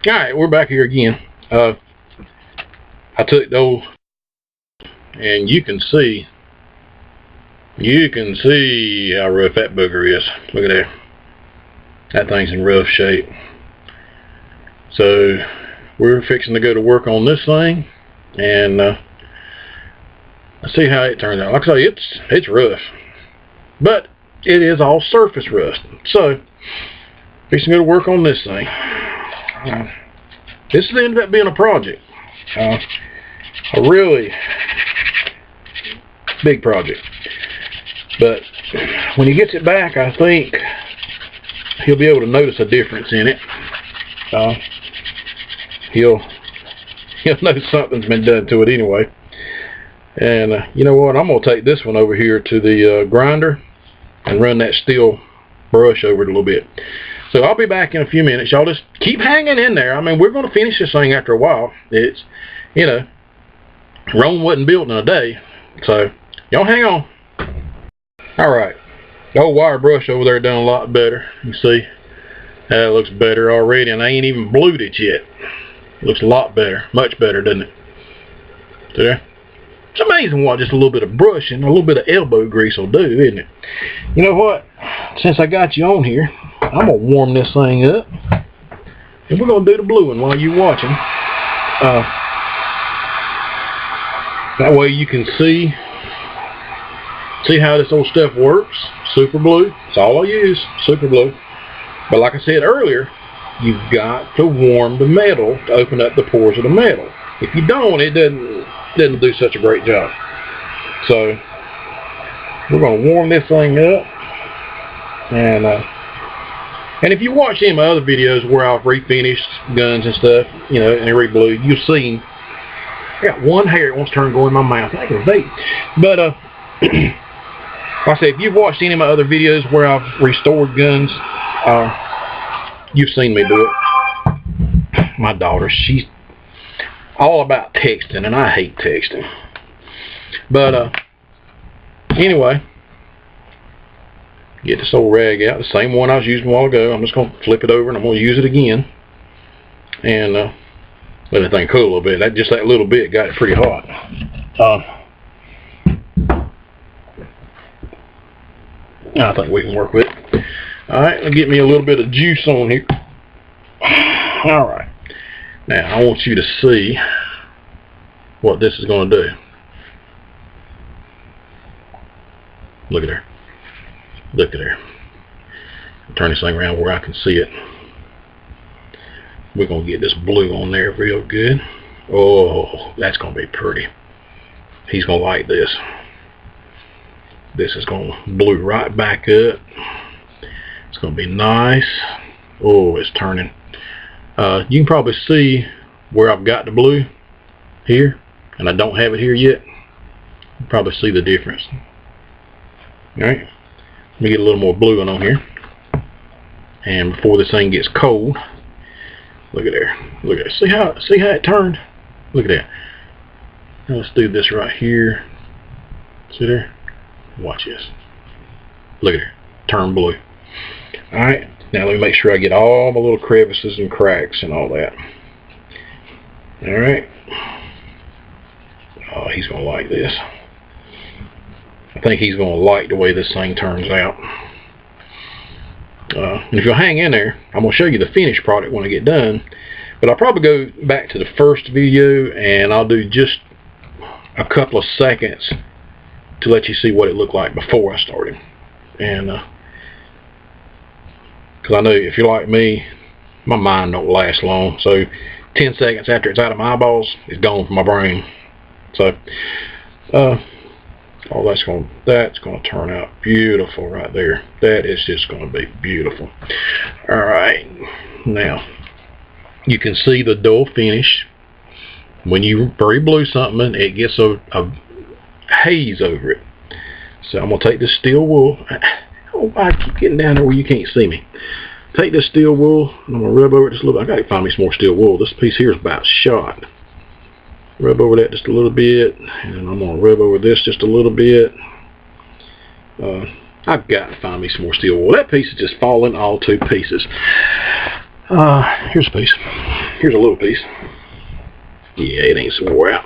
Alright, we're back here again. I took those, and you can see how rough that booger is. Look at that. That thing's in rough shape. So we're fixing to go to work on this thing, and let's see how it turns out. Like I say, it's rough, but it is all surface rust. So fixing to go to work on this thing. This ended up being a project, a really big project. But when he gets it back, I think he'll be able to notice a difference in it. He'll know something's been done to it anyway. And you know what? I'm gonna take this one over here to the grinder and run that steel brush over it a little bit. So I'll be back in a few minutes. Y'all just keep hanging in there. I mean, we're going to finish this thing after a while. It's, you know, Rome wasn't built in a day. So y'all hang on. Alright. The old wire brush over there done a lot better. You see? That looks better already. And I ain't even blued it yet. Looks a lot better. Much better, doesn't it? See? It's amazing what just a little bit of brushing, a little bit of elbow grease will do, isn't it? You know what? Since I got you on here, I'm going to warm this thing up. And we're going to do the bluing while you're watching. That way you can see how this old stuff works. Super glue. That's all I use. Super glue. But like I said earlier, you've got to warm the metal to open up the pores of the metal. If you don't, it doesn't do such a great job. So we're going to warm this thing up. And if you watch any of my other videos where I've refinished guns and stuff, you know, and re-blue, you've seen I got one hair that wants to turn go in my mouth. I can vape. But like I say, if you've watched any of my other videos where I've restored guns, you've seen me do it. My daughter, she's all about texting, and I hate texting. But anyway, get this old rag out, the same one I was using a while ago. I'm just going to flip it over and I'm going to use it again, and let that thing cool a little bit. That little bit got it pretty hot. I think we can work with it. Alright, let me get me a little bit of juice on here. Alright, now I want you to see what this is going to do. Look at her. Look at her. Turn this thing around where I can see it. We're going to get this blue on there real good. Oh, that's going to be pretty. He's going to like this. This is going to blue right back up. It's going to be nice. Oh, it's turning. You can probably see where I've got the blue here, and I don't have it here yet. You can probably see the difference. Alright. Let me get a little more blue on here. And before this thing gets cold, look at there. Look at it. See how it turned? Look at that. Now let's do this right here. See there? Watch this. Look at her. Turn blue. Alright. Now let me make sure I get all my little crevices and cracks and all that. Alright. Oh, he's going to like this. I think he's going to like the way this thing turns out. And if you'll hang in there, I'm going to show you the finished product when I get done. But I'll probably go back to the first video and I'll do just a couple of seconds to let you see what it looked like before I started. And because I know if you're like me, my mind don't last long. So 10 seconds after it's out of my eyeballs, it's gone from my brain. So oh, that's going to turn out beautiful right there. That is just going to be beautiful. Alright, now you can see the dull finish. When you re-blue something, it gets a haze over it. So I'm going to take this steel wool. Oh, I keep getting down there where you can't see me. Take this steel wool and I'm going to rub over it just a little bit. I got to find me some more steel wool. This piece here is about shot. Rub over that just a little bit, and I'm going to rub over this just a little bit. I've got to find me some more steel wool. That piece is just falling all to pieces. Here's a piece. here's a little piece. Yeah, it ain't so wore out.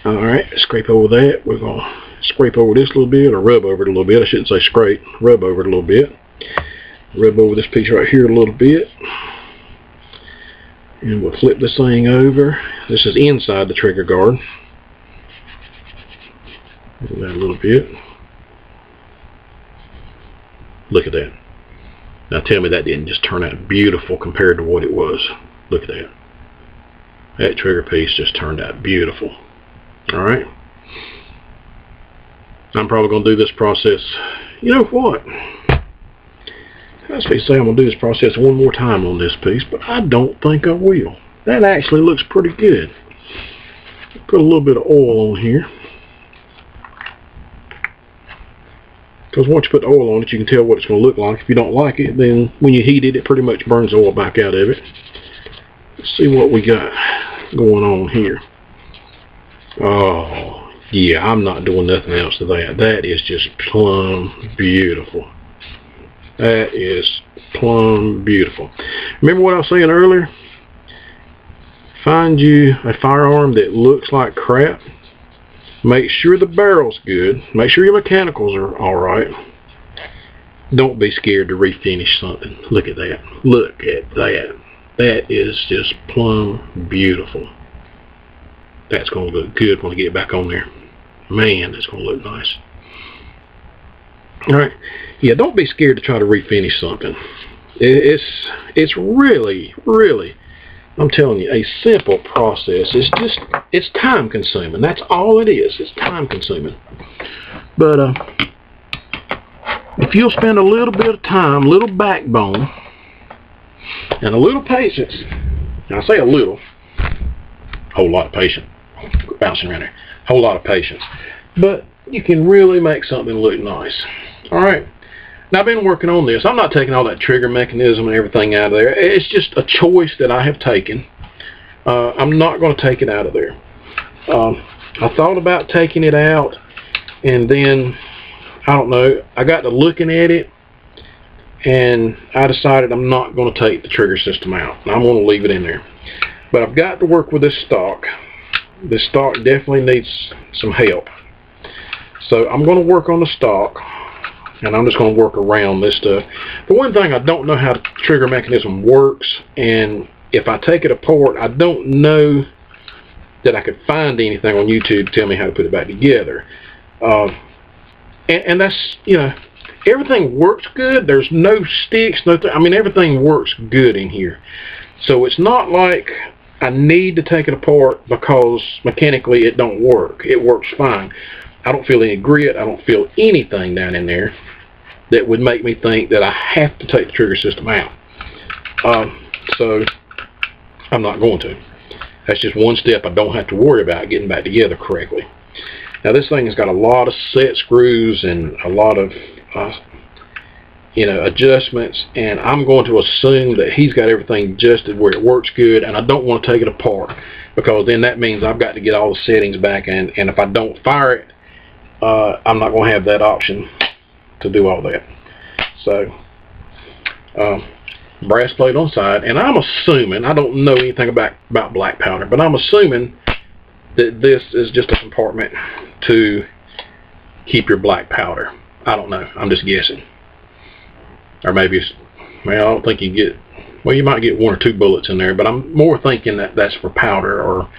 Alright, scrape over that. We're going to scrape over this a little bit, or rub over it a little bit. I shouldn't say scrape. Rub over it a little bit. Rub over this piece right here a little bit. And we'll flip this thing over. This is inside the trigger guard. Do that a little bit. Look at that. Now tell me that didn't just turn out beautiful compared to what it was. Look at that. That trigger piece just turned out beautiful. Alright. I'm probably going to do this process. You know what? I was going to say I'm going to do this process one more time on this piece, but I don't think I will. That actually looks pretty good. Put a little bit of oil on here. Because once you put the oil on it, you can tell what it's going to look like. If you don't like it, then when you heat it, it pretty much burns the oil back out of it. Let's see what we got going on here. Oh, yeah, I'm not doing nothing else to that. That is just plumb beautiful. That is plumb beautiful. Remember what I was saying earlier? Find you a firearm that looks like crap. Make sure the barrel's good. Make sure your mechanicals are alright. Don't be scared to refinish something. Look at that. Look at that. That is just plumb beautiful. That's going to look good when I get back on there. Man, that's going to look nice. Alright. Yeah, don't be scared to try to refinish something. It's really, I'm telling you, a simple process. It's time consuming. That's all it is. It's time consuming. But if you'll spend a little bit of time, a little backbone, and a little patience, and I say a little, whole lot of patience, bouncing around there, whole lot of patience, but you can really make something look nice. Alright. Now, I've been working on this. I'm not taking all that trigger mechanism and everything out of there. It's just a choice that I have taken. I'm not going to take it out of there. I thought about taking it out, and then, I don't know, I got to looking at it, and I decided I'm not going to take the trigger system out. I'm going to leave it in there. But I've got to work with this stock. This stock definitely needs some help. So I'm going to work on the stock. And I'm just going to work around this stuff. The one thing, I don't know how the trigger mechanism works, and if I take it apart, I don't know that I could find anything on YouTube to tell me how to put it back together. And that's, you know, everything works good. There's no sticks, nothing. I mean, everything works good in here. So it's not like I need to take it apart because mechanically it don't work. It works fine. I don't feel any grit. I don't feel anything down in there that would make me think that I have to take the trigger system out. So I'm not going to. That's just one step I don't have to worry about getting back together correctly. Now this thing has got a lot of set screws and a lot of adjustments, and I'm going to assume that he's got everything adjusted where it works good, and I don't want to take it apart because then that means I've got to get all the settings back, and if I don't fire it, I'm not going to have that option to do all that. So, brass plate on side, and I'm assuming, I don't know anything about black powder, but I'm assuming that this is just a compartment to keep your black powder. I don't know. I'm just guessing. Or maybe it's, well, I don't think you get, well, you might get 1 or 2 bullets in there, but I'm more thinking that that's for powder or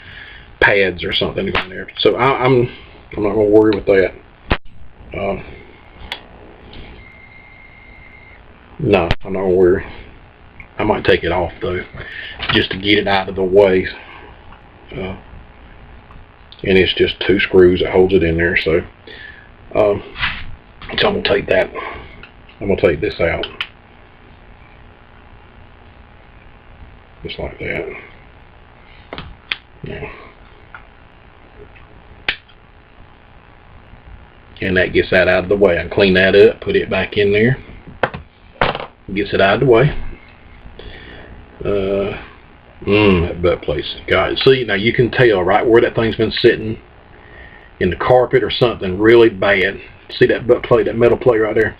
pads or something in there. So I'm not going to worry with that. No, I'm not going to worry. I might take it off though, just to get it out of the way. And it's just 2 screws that holds it in there. So, so I'm going to take that. I'm going to take this out. Just like that. Yeah. And that gets that out of the way. I can clean that up, put it back in there. Gets it out of the way. That butt place. God, see, now you can tell right where that thing's been sitting in the carpet or something really bad. See that butt plate, that metal plate right there?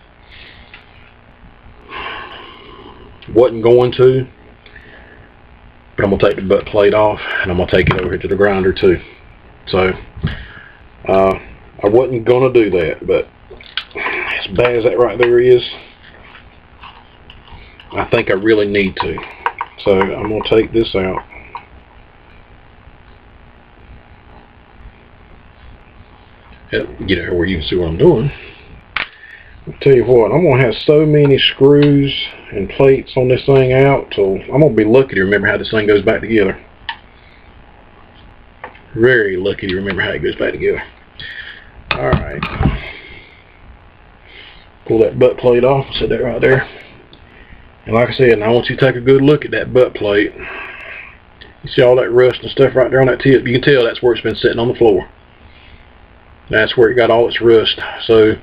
Wasn't going to. But I'm going to take the butt plate off, and I'm going to take it over here to the grinder too. So, I wasn't going to do that, but as bad as that right there is, I think I really need to. So, I'm going to take this out. Get it where you can see what I'm doing. I'll tell you what, I'm going to have so many screws and plates on this thing out, so I'm going to be lucky to remember how this thing goes back together. Very lucky to remember how it goes back together. Alright. Pull that butt plate off, set that right there. And like I said, now I want you to take a good look at that butt plate. You see all that rust and stuff right there on that tip? You can tell that's where it's been sitting on the floor. That's where it got all its rust. So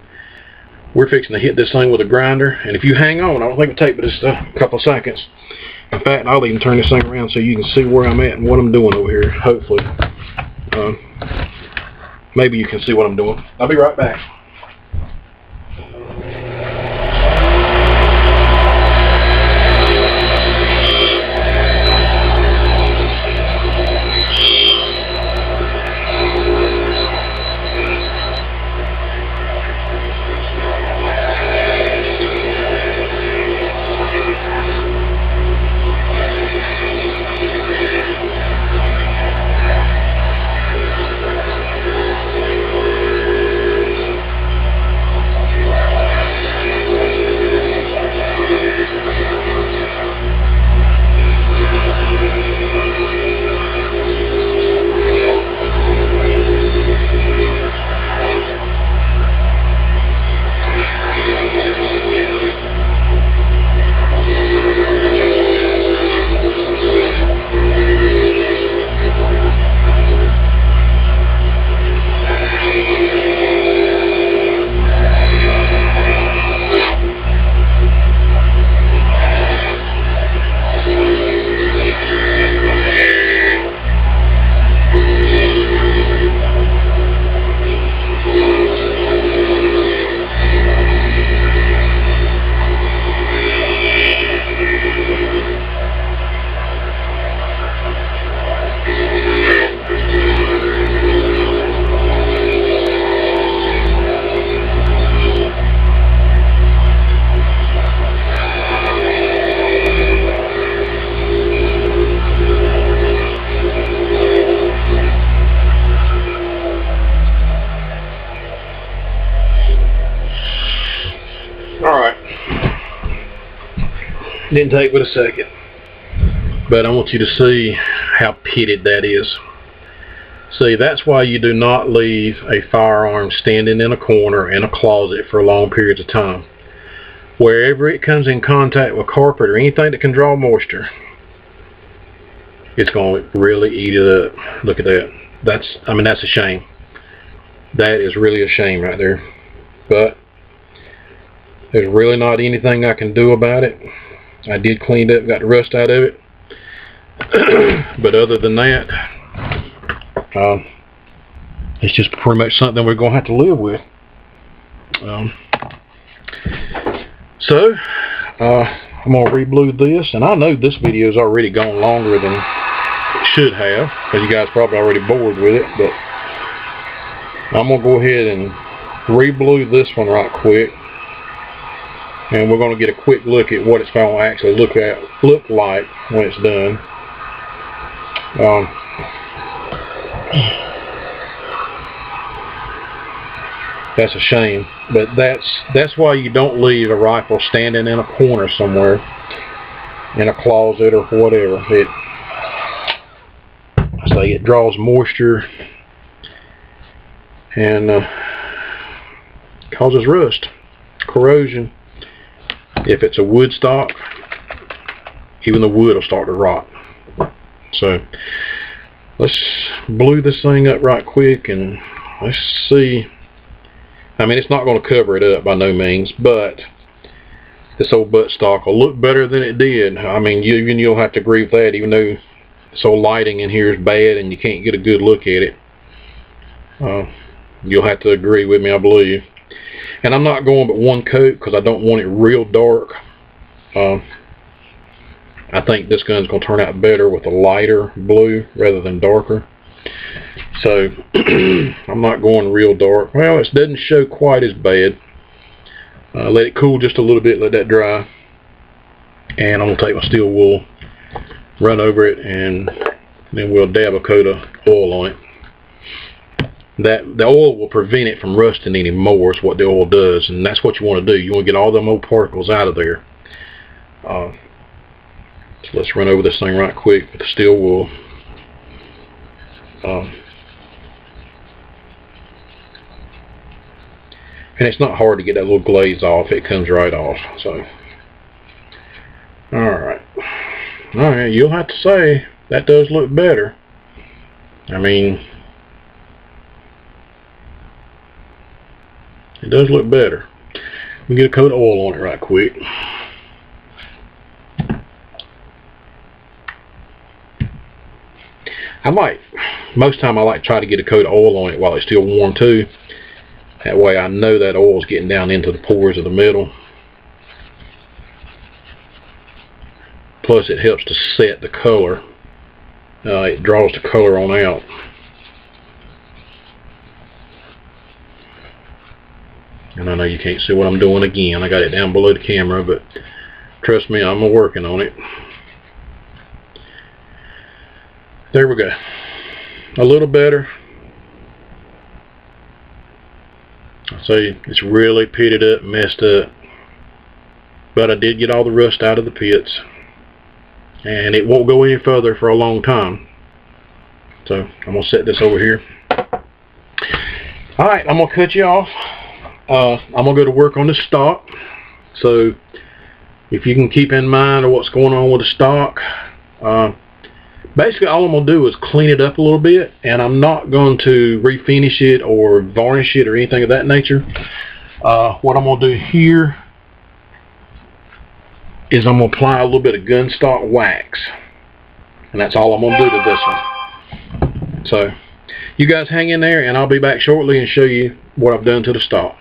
we're fixing to hit this thing with a grinder, and if you hang on, I don't think it'll take but just a couple of seconds. In fact, I'll even turn this thing around so you can see where I'm at and what I'm doing over here, hopefully. Maybe you can see what I'm doing. I'll be right back. Alright. Didn't take but a second. But I want you to see how pitted that is. See, that's why you do not leave a firearm standing in a corner in a closet for long periods of time. Wherever it comes in contact with carpet or anything that can draw moisture, it's going to really eat it up. Look at that. That's a shame. That is really a shame right there. But there's really not anything I can do about it. I did clean it up, got the rust out of it. But other than that, it's just pretty much something we're going to have to live with. So, I'm going to re-blue this, and I know this video's already gone longer than it should have, because you guys probably already bored with it, but I'm going to go ahead and re-blue this one right quick, and we're going to get a quick look at what it's going to actually look like when it's done. That's a shame, but that's why you don't leave a rifle standing in a corner somewhere, in a closet or whatever. It draws moisture and causes rust, corrosion. If it's a wood stock, even the wood will start to rot. So let's blue this thing up right quick and let's see. I mean, it's not going to cover it up by no means, but this old butt stock will look better than it did. I mean, you'll have to agree with that, even though this old lighting in here is bad and you can't get a good look at it. You'll have to agree with me, I believe. And I'm not going but one coat because I don't want it real dark. I think this gun's going to turn out better with a lighter blue rather than darker. So I'm not going real dark. Well, it doesn't show quite as bad. Let it cool just a little bit, let that dry. And I'm going to take my steel wool, run over it, and then we'll dab a coat of oil on it. The oil will prevent it from rusting anymore, is what the oil does, and that's what you want to do. You want to get all them old particles out of there. So let's run over this thing right quick with the steel wool. And it's not hard to get that little glaze off. It comes right off. So, alright, you'll have to say that does look better. I mean, it does look better. Let me get a coat of oil on it right quick. Most time I like to try to get a coat of oil on it while it's still warm too. That way I know that oil is getting down into the pores of the metal. Plus it helps to set the color. It draws the color on out. And I know you can't see what I'm doing again. I got it down below the camera, but trust me, I'm working on it. There we go. A little better. See, it's really pitted up, messed up. But I did get all the rust out of the pits. And it won't go any further for a long time. So I'm going to set this over here. Alright, I'm going to cut you off. I'm going to go to work on the stock. So if you can keep in mind what's going on with the stock, basically all I'm going to do is clean it up a little bit, and I'm not going to refinish it or varnish it or anything of that nature. What I'm going to do here is I'm going to apply a little bit of gun stock wax, and that's all I'm going to do to this one. So you guys hang in there, and I'll be back shortly and show you what I've done to the stock.